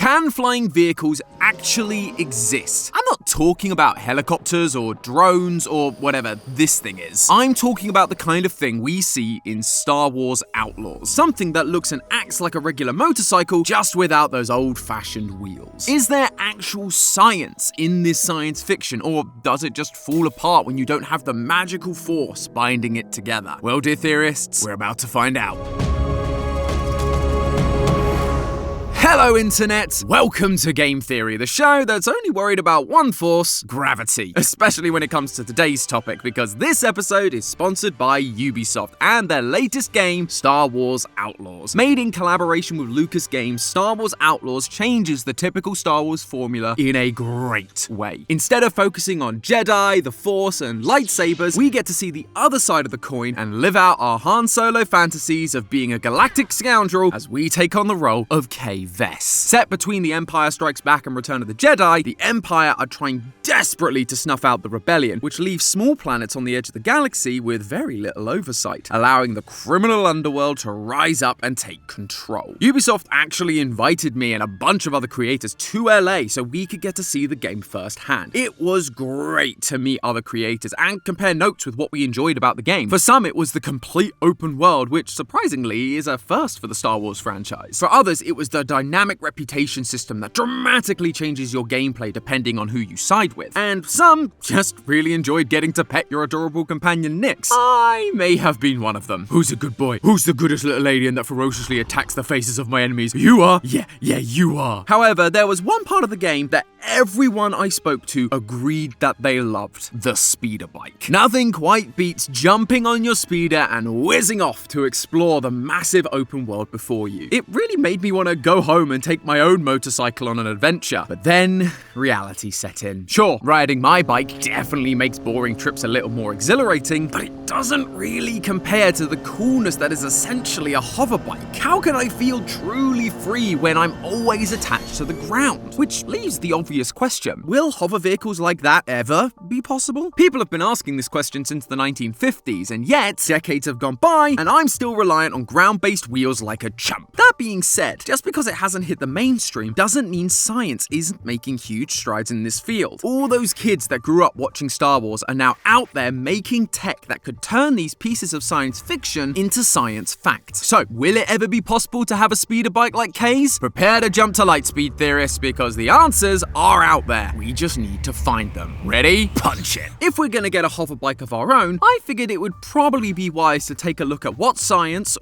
Can flying vehicles actually exist? I'm not talking about helicopters or drones or whatever this thing is. I'm talking about the kind of thing we see in Star Wars Outlaws. Something that looks and acts like a regular motorcycle, just without those old-fashioned wheels. Is there actual science in this science fiction, or does it just fall apart when you don't have the magical force binding it together? Well, dear theorists, we're about to find out. Hello, Internet! Welcome to Game Theory, the show that's only worried about one force, gravity. Especially when it comes to today's topic, because this episode is sponsored by Ubisoft and their latest game, Star Wars Outlaws. Made in collaboration with Lucas Games, Star Wars Outlaws changes the typical Star Wars formula in a great way. Instead of focusing on Jedi, the Force, and lightsabers, we get to see the other side of the coin and live out our Han Solo fantasies of being a galactic scoundrel as we take on the role of K. Vess. Set between The Empire Strikes Back and Return of the Jedi, the Empire are trying desperately to snuff out the rebellion, which leaves small planets on the edge of the galaxy with very little oversight, allowing the criminal underworld to rise up and take control. Ubisoft actually invited me and a bunch of other creators to LA so we could get to see the game firsthand. It was great to meet other creators and compare notes with what we enjoyed about the game. For some, it was the complete open world, which surprisingly is a first for the Star Wars franchise. For others, it was the dynamic reputation system that dramatically changes your gameplay depending on who you side with. And some just really enjoyed getting to pet your adorable companion Nix. I may have been one of them. Who's a good boy? Who's the goodest little alien that ferociously attacks the faces of my enemies? You are? Yeah, you are. However, there was one part of the game that everyone I spoke to agreed that they loved: the speeder bike. Nothing quite beats jumping on your speeder and whizzing off to explore the massive open world before you. It really made me want to go home and take my own motorcycle on an adventure. But then, reality set in. Sure, riding my bike definitely makes boring trips a little more exhilarating, but it doesn't really compare to the coolness that is essentially a hover bike. How can I feel truly free when I'm always attached to the ground? Which leaves the obvious question: will hover vehicles like that ever be possible? People have been asking this question since the 1950s, and yet decades have gone by, and I'm still reliant on ground-based wheels like a chump. That being said, just because it hasn't hit the mainstream doesn't mean science isn't making huge strides in this field. All those kids that grew up watching Star Wars are now out there making tech that could turn these pieces of science fiction into science fact. So, will it ever be possible to have a speeder bike like K's? Prepare to jump to lightspeed, theorists, because the answers are out there. We just need to find them. Ready? Punch it. If we're gonna get a hover bike of our own, I figured it would probably be wise to take a look at what science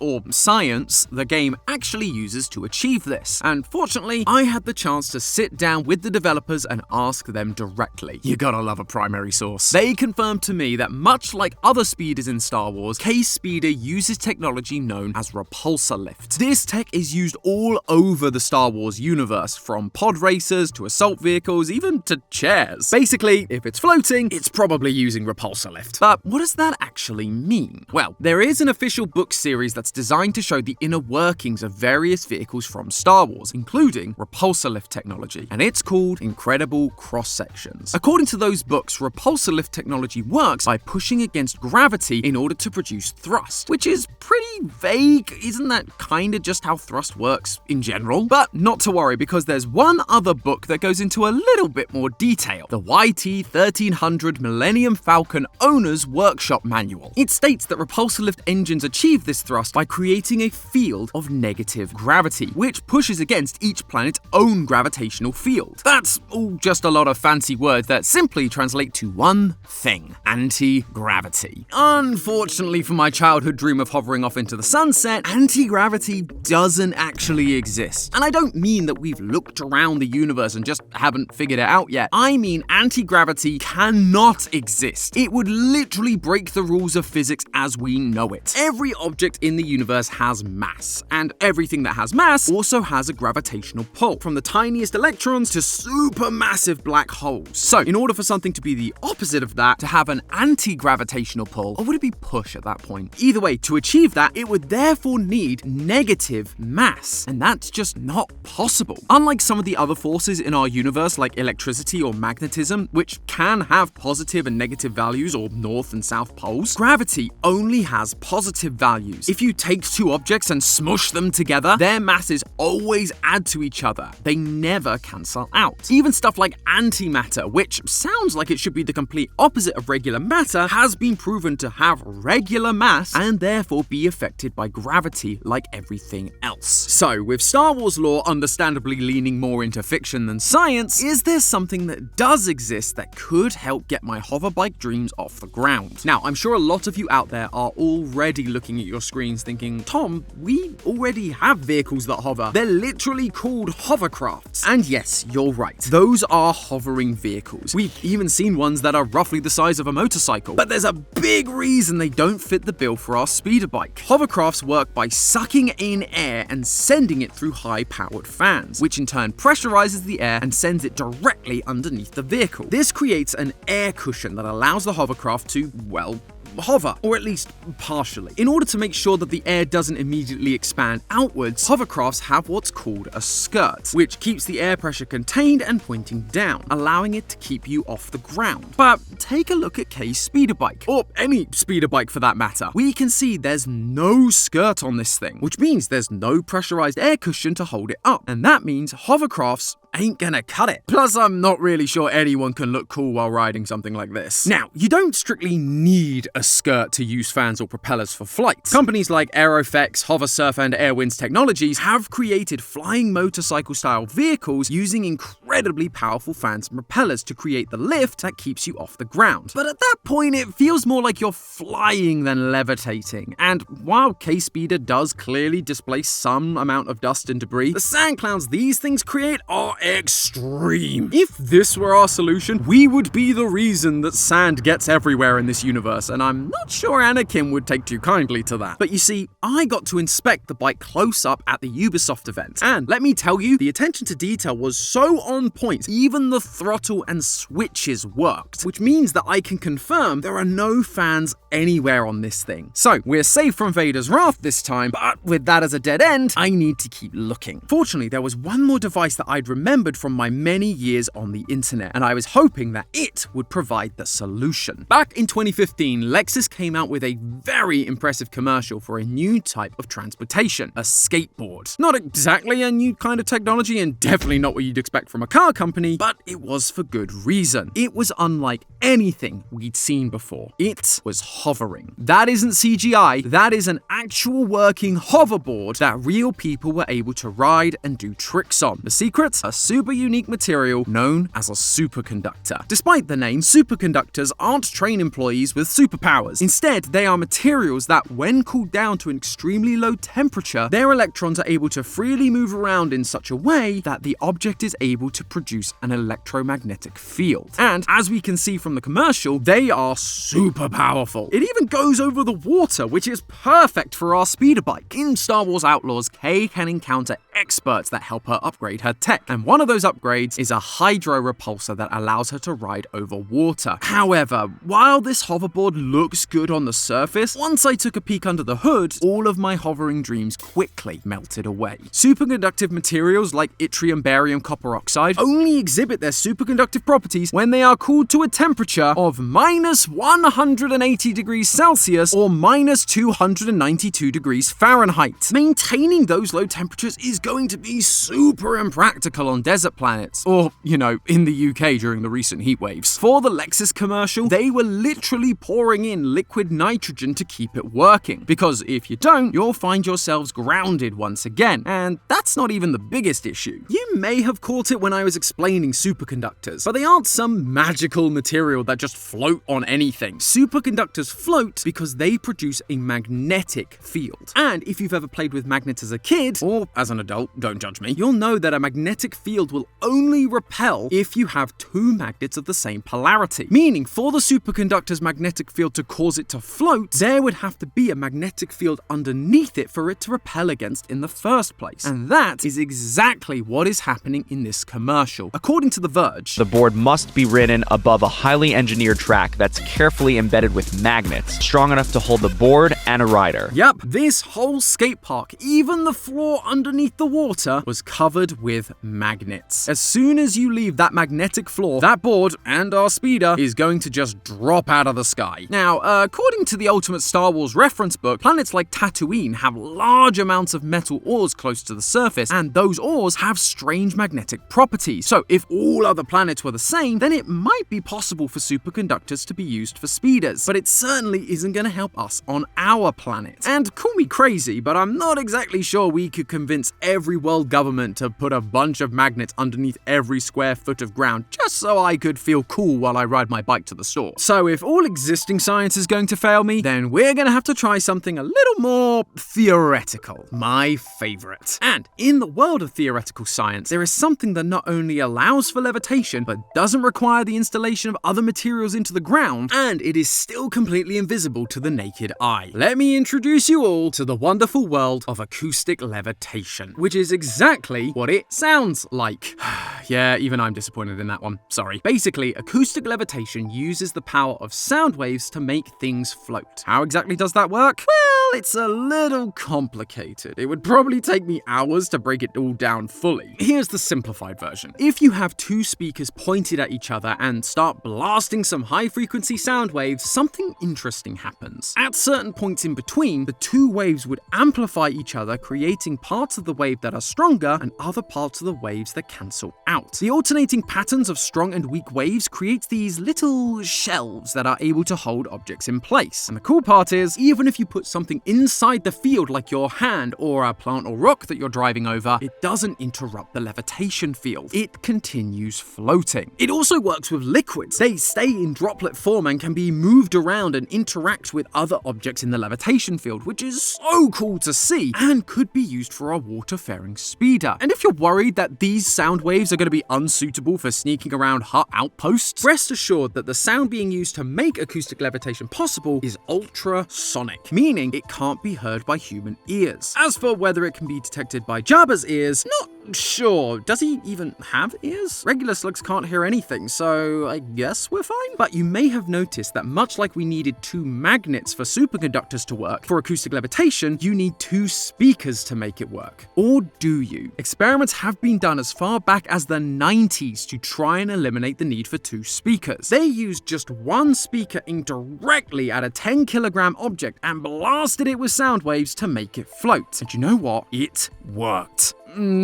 the game actually uses to achieve this. And fortunately, I had the chance to sit down with the developers and ask them directly. You gotta love a primary source. They confirmed to me that much like other speeders in Star Wars, K's speeder uses technology known as repulsor lift. This tech is used all over the Star Wars universe, from pod racers to assault vehicles, even to chairs. Basically, if it's floating, it's probably using repulsor lift. But what does that actually mean? Well, there is an official book series that's designed to show the inner workings of various vehicles from Star Wars, including repulsor lift technology, and it's called Incredible Cross Sections. According to those books, repulsor lift technology works by pushing against gravity in order to produce thrust, which is pretty vague. Isn't that kinda just how thrust works in general? But not to worry, because there's one other book that goes into a little bit more detail: the YT-1300 Millennium Falcon Owner's Workshop Manual. It states that repulsor lift engines achieve this thrust by creating a field of negative gravity, which pushes against each planet's own gravitational field. That's all just a lot of fancy words that simply translate to one thing: anti-gravity. Unfortunately for my childhood dream of hovering off into the sunset, anti-gravity doesn't actually exist. And I don't mean that we've looked around the universe and just haven't figured it out yet. I mean anti-gravity cannot exist. It would literally break the rules of physics as we know it. Every object in the universe has mass, and everything that has mass also has a gravitational pull, from the tiniest electrons to supermassive black holes. So, in order for something to be the opposite of that, to have an anti-gravitational pull, or would it be push at that point? Either way, to achieve that, it would therefore need negative mass, and that's just not possible. Unlike some of the other forces in our universe, universe like electricity or magnetism, which can have positive and negative values or north and south poles, gravity only has positive values. If you take two objects and smush them together, their masses always add to each other. They never cancel out. Even stuff like antimatter, which sounds like it should be the complete opposite of regular matter, has been proven to have regular mass and therefore be affected by gravity like everything else. So, with Star Wars lore understandably leaning more into fiction than science, is there something that does exist that could help get my hoverbike dreams off the ground? Now, I'm sure a lot of you out there are already looking at your screens thinking, Tom, we already have vehicles that hover. They're literally called hovercrafts. And yes, you're right. Those are hovering vehicles. We've even seen ones that are roughly the size of a motorcycle. But there's a big reason they don't fit the bill for our speeder bike. Hovercrafts work by sucking in air and sending it through high-powered fans, which in turn pressurizes the air and sends it directly underneath the vehicle. This creates an air cushion that allows the hovercraft to, well, hover, or at least partially. In order to make sure that the air doesn't immediately expand outwards, hovercrafts have what's called a skirt, which keeps the air pressure contained and pointing down, allowing it to keep you off the ground. But take a look at Kay's speeder bike, or any speeder bike for that matter. We can see there's no skirt on this thing, which means there's no pressurized air cushion to hold it up, and that means hovercrafts ain't gonna cut it. Plus, I'm not really sure anyone can look cool while riding something like this. Now, you don't strictly need a skirt to use fans or propellers for flight. Companies like Aerofex, Hoversurf, and Airwinds Technologies have created flying motorcycle-style vehicles using incredibly powerful fans and propellers to create the lift that keeps you off the ground. But at that point, it feels more like you're flying than levitating. And while K-Speeder does clearly displace some amount of dust and debris, the sand clouds these things create are extreme. If this were our solution, we would be the reason that sand gets everywhere in this universe, and I'm not sure Anakin would take too kindly to that. But you see, I got to inspect the bike close up at the Ubisoft event, and let me tell you, the attention to detail was so on point, even the throttle and switches worked, which means that I can confirm there are no fans anywhere on this thing. So, we're safe from Vader's wrath this time, but with that as a dead end, I need to keep looking. Fortunately, there was one more device that I'd remembered from my many years on the internet, and I was hoping that it would provide the solution. Back in 2015, Lexus came out with a very impressive commercial for a new type of transportation, a skateboard. Not exactly a new kind of technology, and definitely not what you'd expect from a car company, but it was for good reason. It was unlike anything we'd seen before. It was hovering. That isn't CGI, that is an actual working hoverboard that real people were able to ride and do tricks on. The secret? A super unique material known as a superconductor. Despite the name, superconductors aren't train employees with superpowers. Instead, they are materials that, when cooled down to an extremely low temperature, their electrons are able to freely move around in such a way that the object is able to produce an electromagnetic field. And as we can see from the commercial, they are super powerful. It even goes over the water, which is perfect for our speeder bike. In Star Wars Outlaws, Kay can encounter experts that help her upgrade her tech, and one of those upgrades is a hydro repulsor that allows her to ride over water. However, while this hoverboard looks good on the surface, once I took a peek under the hood, all of my hovering dreams quickly melted away. Superconductive materials like yttrium, barium, copper oxide only exhibit their superconductive properties when they are cooled to a temperature of minus 180 degrees Celsius or minus 292 degrees Fahrenheit. Maintaining those low temperatures is going to be super impractical on desert planets, or, you know, in the UK during the recent heat waves. For the Lexus commercial, they were literally pouring in liquid nitrogen to keep it working, because if you don't, you'll find yourselves grounded once again, and that's not even the biggest issue. You may have caught it when I was explaining superconductors, but they aren't some magical material that just float on anything. Superconductors float because they produce a magnetic field. And if you've ever played with magnets as a kid, or as an adult, don't judge me, you'll know that a magnetic field will only repel if you have two magnets of the same polarity. Meaning, for the superconductor's magnetic field to cause it to float, there would have to be a magnetic field underneath it for it to repel against in the first place. And that is exactly what is happening in this commercial. commercial. According to The Verge, the board must be ridden above a highly engineered track that's carefully embedded with magnets, strong enough to hold the board and a rider. Yep, this whole skate park, even the floor underneath the water, was covered with magnets. As soon as you leave that magnetic floor, that board and our speeder is going to just drop out of the sky. Now, according to the Ultimate Star Wars reference book, planets like Tatooine have large amounts of metal ores close to the surface, and those ores have strange magnetic properties. So if all other planets were the same, then it might be possible for superconductors to be used for speeders, but it certainly isn't going to help us on our planet. And call me crazy, but I'm not exactly sure we could convince every world government to put a bunch of magnets underneath every square foot of ground just so I could feel cool while I ride my bike to the store. So if all existing science is going to fail me, then we're going to have to try something a little more theoretical. My favorite. And in the world of theoretical science, there is something that not only allows for levitation, but doesn't require the installation of other materials into the ground, and it is still completely invisible to the naked eye. Let me introduce you all to the wonderful world of acoustic levitation, which is exactly what it sounds like. Yeah, even I'm disappointed in that one. Sorry. Basically, acoustic levitation uses the power of sound waves to make things float. How exactly does that work? Well, it's a little complicated. It would probably take me hours to break it all down fully. Here's the simplified version. If you have two speakers pointed at each other and start blasting some high-frequency sound waves, something interesting happens. At certain points in between, the two waves would amplify each other, creating parts of the wave that are stronger and other parts of the waves that cancel out. The alternating patterns of strong and weak waves create these little shelves that are able to hold objects in place. And the cool part is, even if you put something inside the field like your hand or a plant or rock that you're driving over, it doesn't interrupt the levitation field. It continues floating. It also works with liquids. They stay in droplet form and can be moved around and interact with other objects in the levitation field, which is so cool to see and could be used for a water-faring speeder. And if you're worried that these sound waves are going to be unsuitable for sneaking around hut outposts, rest assured that the sound being used to make acoustic levitation possible is ultrasonic, meaning it can't be heard by human ears. As for whether it can be detected by Jabba's ears, not sure. Does he even have ears? Regular slugs can't hear anything, so I guess we're fine. But you may have noticed that much like we needed two magnets for superconductors to work, for acoustic levitation, you need two speakers to make it work. Or do you? Experiments have been done as far back as the 90s to try and eliminate the need for two speakers. They used just one speaker aimed directly at a 10-kilogram object and blasted it with sound waves to make it float. And you know what? It worked.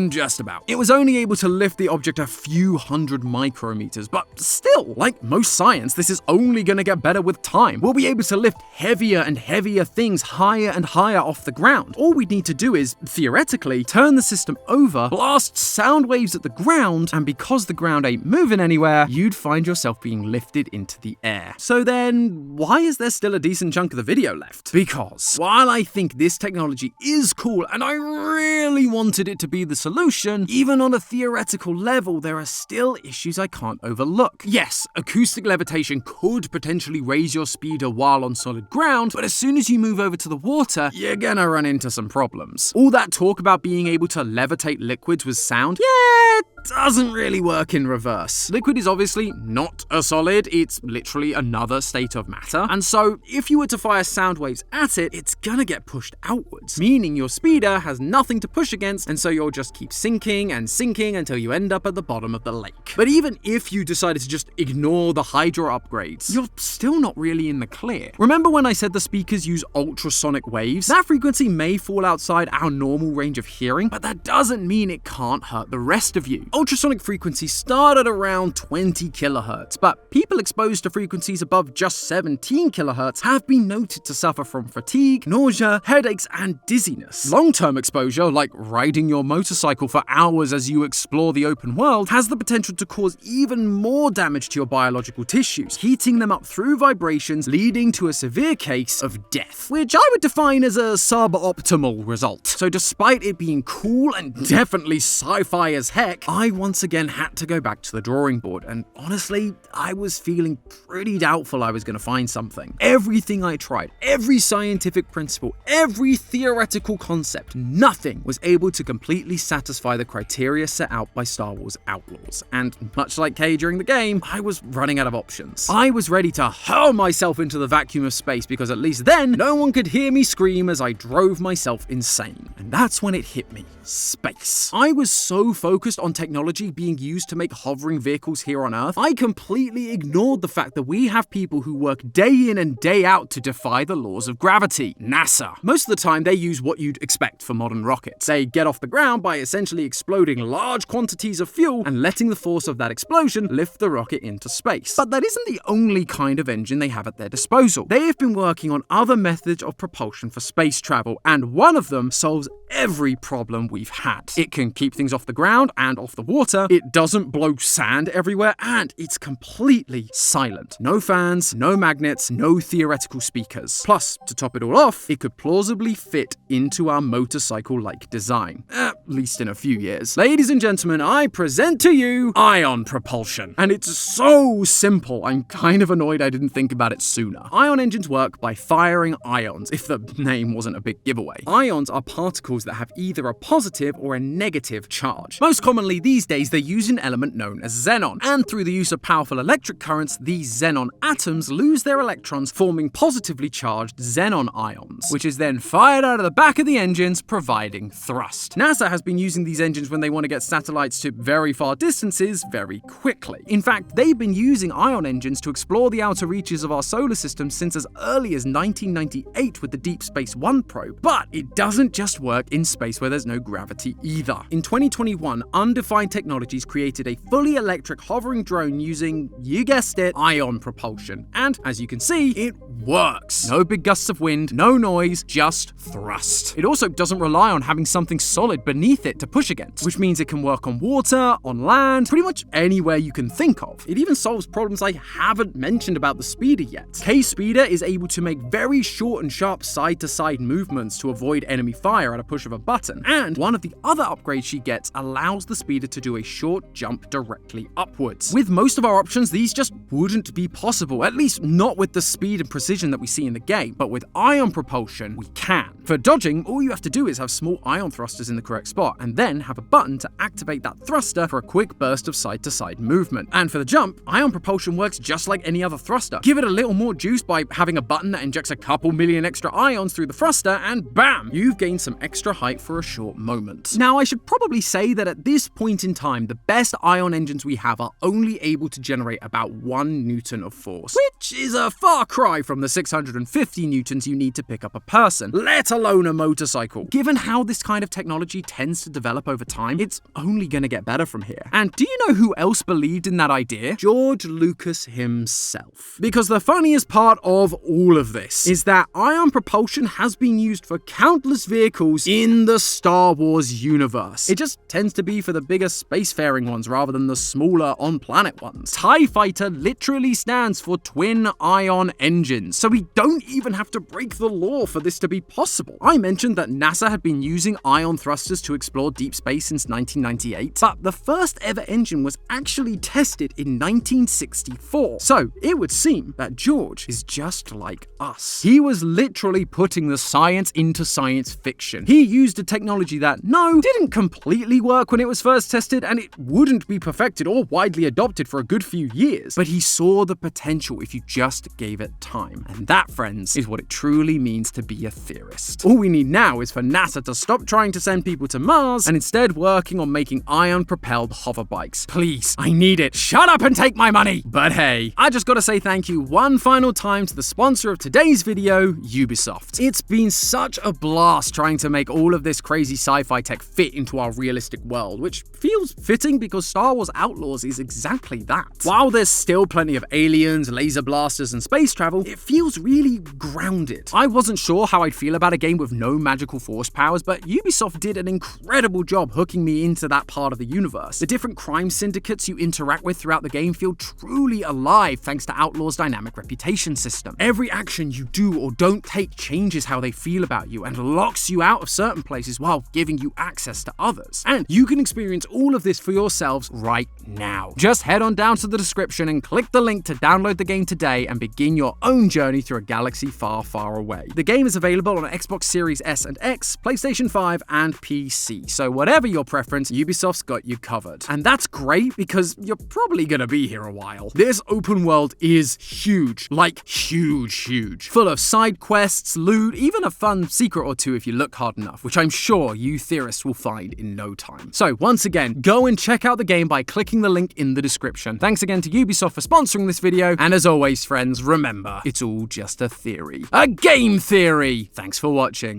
Just about. It was only able to lift the object a few hundred micrometers, but still, like most science, this is only going to get better with time. We'll be able to lift heavier and heavier things higher and higher off the ground. All we need to do is, theoretically, turn the system over, blast sound waves at the ground, and because the ground ain't moving anywhere, you'd find yourself being lifted into the air. So then, why is there still a decent chunk of the video left? Because while I think this technology is cool, and I really wanted it to be the solution, even on a theoretical level, there are still issues I can't overlook. Yes, acoustic levitation could potentially raise your speeder while on solid ground, but as soon as you move over to the water, you're gonna run into some problems. All that talk about being able to levitate liquids with sound, yeah, doesn't really work in reverse. Liquid is obviously not a solid, it's literally another state of matter, and so if you were to fire sound waves at it, it's gonna get pushed outwards, meaning your speeder has nothing to push against, and so you'll just keep sinking and sinking until you end up at the bottom of the lake. But even if you decided to just ignore the Hydra upgrades, you're still not really in the clear. Remember when I said the speakers use ultrasonic waves? That frequency may fall outside our normal range of hearing, but that doesn't mean it can't hurt the rest of you. Ultrasonic frequencies start at around 20 kilohertz, but people exposed to frequencies above just 17 kilohertz have been noted to suffer from fatigue, nausea, headaches, and dizziness. Long-term exposure, like riding your motorcycle for hours as you explore the open world, has the potential to cause even more damage to your biological tissues, heating them up through vibrations, leading to a severe case of death, which I would define as a suboptimal result. So despite it being cool and definitely sci-fi as heck, I once again had to go back to the drawing board, and honestly, I was feeling pretty doubtful I was going to find something. Everything I tried, every scientific principle, every theoretical concept, nothing was able to completely satisfy the criteria set out by Star Wars Outlaws. And much like Kay during the game, I was running out of options. I was ready to hurl myself into the vacuum of space because at least then no one could hear me scream as I drove myself insane. And that's when it hit me. Space. I was so focused on technology being used to make hovering vehicles here on Earth, I completely ignored the fact that we have people who work day in and day out to defy the laws of gravity. NASA. Most of the time they use what you'd expect for modern rockets. They get off the ground by essentially exploding large quantities of fuel and letting the force of that explosion lift the rocket into space. But that isn't the only kind of engine they have at their disposal. They have been working on other methods of propulsion for space travel, and one of them solves every problem we've had. It can keep things off the ground and off the water, it doesn't blow sand everywhere, and it's completely silent. No fans, no magnets, no theoretical speakers. Plus, to top it all off, it could plausibly fit into our motorcycle-like design. At least in a few years. Ladies and gentlemen, I present to you ion propulsion. And it's so simple, I'm kind of annoyed I didn't think about it sooner. Ion engines work by firing ions, if the name wasn't a big giveaway. Ions are particles that have either a positive or a negative charge. Most commonly these days they use an element known as xenon, and through the use of powerful electric currents, these xenon atoms lose their electrons, forming positively charged xenon ions, which is then fired out of the back of the engines, providing thrust. NASA has been using these engines when they want to get satellites to very far distances very quickly. In fact, they've been using ion engines to explore the outer reaches of our solar system since as early as 1998 with the Deep Space One probe. But it doesn't just work in space where there's no gravity either. In 2021, Undefined Technologies created a fully electric hovering drone using, you guessed it, ion propulsion. And as you can see, it works. No big gusts of wind, no noise, just thrust. It also doesn't rely on having something solid beneath it to push against, which means it can work on water, on land, pretty much anywhere you can think of. It even solves problems I haven't mentioned about the speeder yet. K-Speeder is able to make very short and sharp side-to-side movements to avoid enemy fire at a push of a button, and one of the other upgrades she gets allows the speeder to do a short jump directly upwards. With most of our options, these just wouldn't be possible, at least not with the speed and precision that we see in the game, but with ion propulsion, we can. For dodging, all you have to do is have small ion thrusters in the correct spot, and then have a button to activate that thruster for a quick burst of side-to-side movement. And for the jump, ion propulsion works just like any other thruster. Give it a little more juice by having a button that injects a couple million extra ions through the thruster, and bam! You've gained some extra height for a short moment. Now, I should probably say that at this point in time, the best ion engines we have are only able to generate about 1 Newton of force, which is a far cry from the 650 Newtons you need to pick up a person, let alone a motorcycle. Given how this kind of technology tends to develop over time, it's only going to get better from here. And do you know who else believed in that idea? George Lucas himself. Because the funniest part of all of this is that ion propulsion has been used for countless vehicles in the Star Wars universe. It just tends to be for the bigger spacefaring ones rather than the smaller on-planet ones. TIE Fighter literally stands for twin ion engines, so we don't even have to break the law for this to be possible. I mentioned that NASA had been using ion thrusters to explore deep space since 1998, but the first ever engine was actually tested in 1964. So it would seem that George is just like us. He was literally putting the science into science fiction. He used a technology that, no, didn't completely work when it was first tested, and it wouldn't be perfected or widely adopted for a good few years, but he saw the potential if you just gave it time. And that, friends, is what it truly means to be a theorist. All we need now is for NASA to stop trying to send people to Mars and instead working on making ion-propelled hover bikes. Please, I need it. Shut up and take my money! But hey, I just gotta say thank you one final time to the sponsor of today's video, Ubisoft. It's been such a blast trying to make all of this crazy sci-fi tech fit into our realistic world, which feels fitting because Star Wars Outlaws is exactly that. While there's still plenty of aliens, laser blasters, and space travel, it feels really grounded. I wasn't sure how I'd feel about a game with no magical force powers, but Ubisoft did an incredible job hooking me into that part of the universe. The different crime syndicates you interact with throughout the game feel truly alive thanks to Outlaws' dynamic reputation system. Every action you do or don't take changes how they feel about you and locks you out of certain places while giving you access to others. And you can experience all of this for yourselves right now. Just head on down to the description and click the link to download the game today and begin your own journey through a galaxy far, far away. The game is available on Xbox Series S and X, PlayStation 5, and PC, so whatever your preference, Ubisoft's got you covered. And that's great because you're probably gonna be here a while. This open world is huge, like huge, full of side quests, loot, even a fun secret or two if you look hard enough, which I'm sure you theorists will find in no time. So once again, go and check out the game by clicking the link in the description. Thanks again to Ubisoft for sponsoring this video, and as always friends, remember, it's all just a theory. A game theory! Thanks for watching.